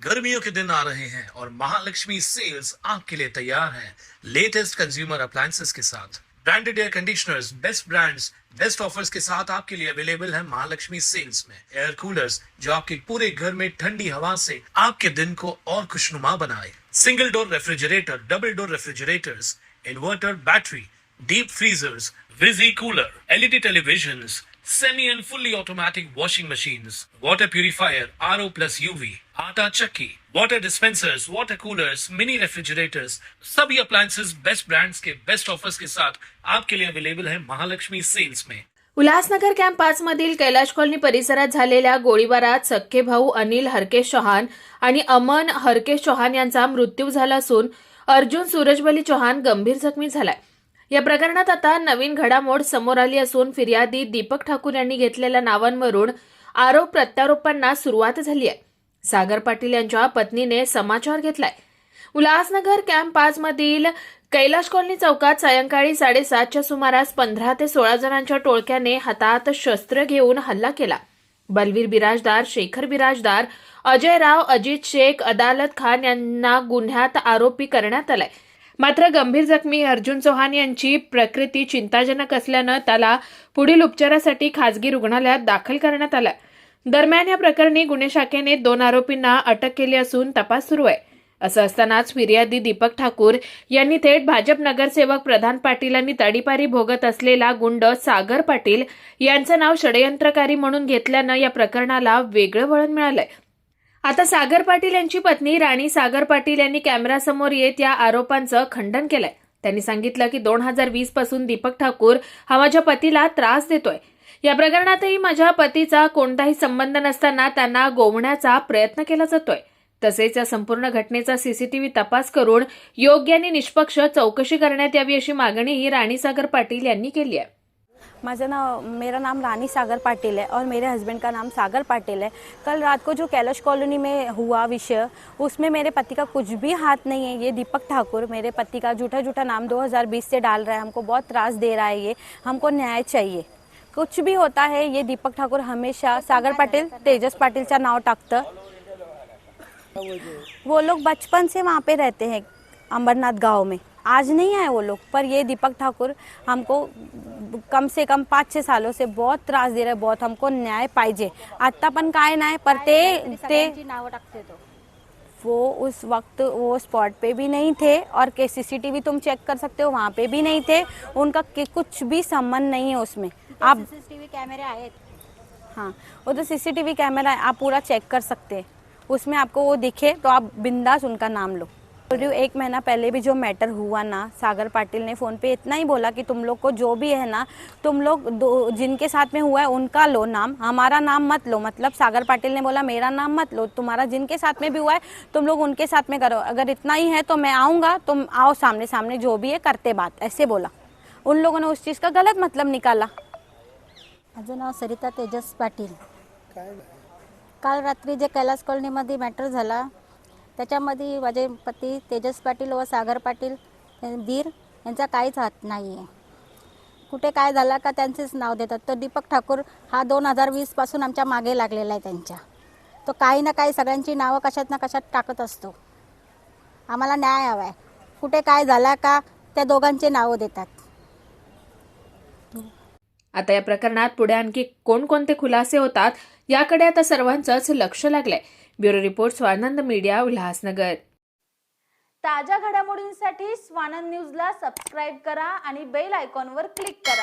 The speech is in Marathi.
गर्मियों के दिन आ रहे हैं और महालक्ष्मी सेल्स आपके लिए तैयार है लेटेस्ट कंज्यूमर अप्लायंसेस के साथ। Branded air conditioners, best brands, best offers के साथ आपके लिए अवेलेबल है महालक्ष्मी सेल्स में। एयर कूलर्स जो आपके पूरे घर में ठंडी हवा से आपके दिन को और खुशनुमा बनाए। Single door refrigerator, double door refrigerators, inverter battery, deep freezers, विजी cooler, LED televisions, semi and fully automatic washing machines, water purifier, RO plus UV, आटा चक्की, water dispensers, water coolers, mini refrigerators, सभी appliances बेस्ट ब्रांड्स के बेस्ट ऑफर्स के साथ आपके लिए अवेलेबल है महालक्ष्मी सेल्स में। उल्हासनगर कॅम्प 5 मधील कैलाश कॉलनी परिसरात झालेल्या गोळीबारात सख्खे भाऊ अनिल हरकेश चौहान आणि अमन हरकेश चौहान यांचा मृत्यू झाला असून अर्जुन सूरजबली चौहान गंभीर जखमी झालाय। या प्रकरणात आता नवीन घडामोड समोर आली असून फिर्यादी दीपक ठाकूर यांनी घेतलेल्या नावांवरून आरोप प्रत्यारोपांना सुरुवात झाली आहे। सागर पाटील यांच्या पत्नीने समाचार घेतलाय। उल्हासनगर कॅम्प 5 मधील कैलाश कॉलनी चौकात सायंकाळी 7:30च्या सुमारास 15 ते 16 जणांच्या टोळक्याने हातात शस्त्र घेऊन हल्ला केला। बलवीर बिराजदार, शेखर बिराजदार, अजय राव, अजित शेख, अदालत खान यांना गुन्ह्यात आरोपी करण्यात आलाय। मात्र गंभीर जखमी अर्जुन चौहान यांची प्रकृती चिंताजनक असल्यानं त्याला पुढील उपचारासाठी खासगी रुग्णालयात दाखल करण्यात आलं। दरम्यान या प्रकरणी गुन्हे शाखेने 2 आरोपींना अटक केली असून तपास सुरू आहे। असं असतानाच फिर्यादी दीपक ठाकूर यांनी थेट भाजप नगरसेवक प्रधान पाटील यांनी तडीपारी भोगत असलेला गुंड सागर पाटील यांचं नाव षडयंत्रकारी म्हणून घेतल्यानं या प्रकरणाला वेगळं वळण मिळालंय। आता सागर पाटील यांची पत्नी राणी सागर पाटील यांनी कॅमेरासमोर येत या आरोपांचं खंडन केलंय। त्यांनी सांगितलं की 2020 पासून दीपक ठाकूर हा माझ्या पतीला त्रास देतोय। या प्रकरणातही माझ्या पतीचा कोणताही संबंध नसताना त्यांना गोवण्याचा प्रयत्न केला जातोय। तसेच या संपूर्ण घटनेचा सीसीटीव्ही तपास करून योग्य आणि निष्पक्ष चौकशी करण्यात यावी अशी मागणीही राणी सागर पाटील यांनी केली आहे। मेरा नाम रानी सागर पाटिल है और मेरे हस्बैंड का नाम सागर पाटिल है। कल रात को जो कैलाश कॉलोनी में हुआ विषय, उसमें मेरे पति का कुछ भी हाथ नहीं है। ये दीपक ठाकुर मेरे पति का झूठा नाम 2020 से डाल रहा है, हमको बहुत त्रास दे रहा है। ये हमको न्याय चाहिए। कुछ भी होता है ये दीपक ठाकुर हमेशा सागर पाटिल, तेजस पाटिलचं नाव टाकतं। वो लोग बचपन से वहाँ पे रहते हैं अंबरनाथ गांव में, आज नहीं आए वो लोग, पर ये दीपक ठाकुर हमको कम से कम 5-6 सालों से बहुत त्रास दे रहे, बहुत हमको न्याय पाहिजे। आता पण काय नाही, पर ते नाव टाकते तो वो उस वक्त वो स्पॉट पे भी नहीं थे और के सीसीटीवी तुम चेक कर सकते हो, वहाँ पे भी नहीं थे। उनका कुछ भी संबंध नहीं है उसमें। आप सीसीटीवी कैमरे आए, हाँ उधर सीसीटीवी कैमरा है, आप पूरा चेक कर सकते हैं। उसमें आपको वो दिखे तो आप बिंदास उनका नाम लो। 1 महीना पहले भी जो मैटर हुआ ना, सागर पाटिल ने फ़ोन पे इतना ही बोला कि तुम लोग को जो भी है ना, तुम लोग जिनके साथ में हुआ है उनका लो नाम, हमारा नाम मत लो। मतलब सागर पाटिल ने बोला मेरा नाम मत लो, तुम्हारा जिनके साथ में भी हुआ है तुम लोग उनके साथ में करो। अगर इतना ही है तो मैं आऊँगा, तुम आओ सामने सामने जो भी है करते बात, ऐसे बोला। उन लोगों ने उस चीज़ का गलत मतलब निकाला। माझं नाव सरिता तेजस पाटील। काल रात्री जे कैलाश कॉलनीमध्ये मॅटर झाला त्याच्यामध्ये माझे पती तेजस पाटील व सागर पाटील दीर यांचा काहीच हात नाही आहे। कुठे काय झाला का त्यांचेच नाव देतात। तर दीपक ठाकूर हा 2020 पासून आमच्या मागे लागलेला आहे त्यांच्या। तो काही ना काही सगळ्यांची नावं कशात ना कशात टाकत असतो। आम्हाला न्याय हवा आहे। कुठे काय झाला का त्या दोघांचे नावं देतात। आता या प्रकरणात पुढे आणखी कोणकोणते खुलासे होतात याकडे आता सर्वांचंच लक्ष लागलंय। Bureau report, Swanand media, Ulhasnagar. ताज्या घडामोडींसाठी स्वानंद न्यूजला सबस्क्राईब करा आणि बेल आयकॉनवर क्लिक करा।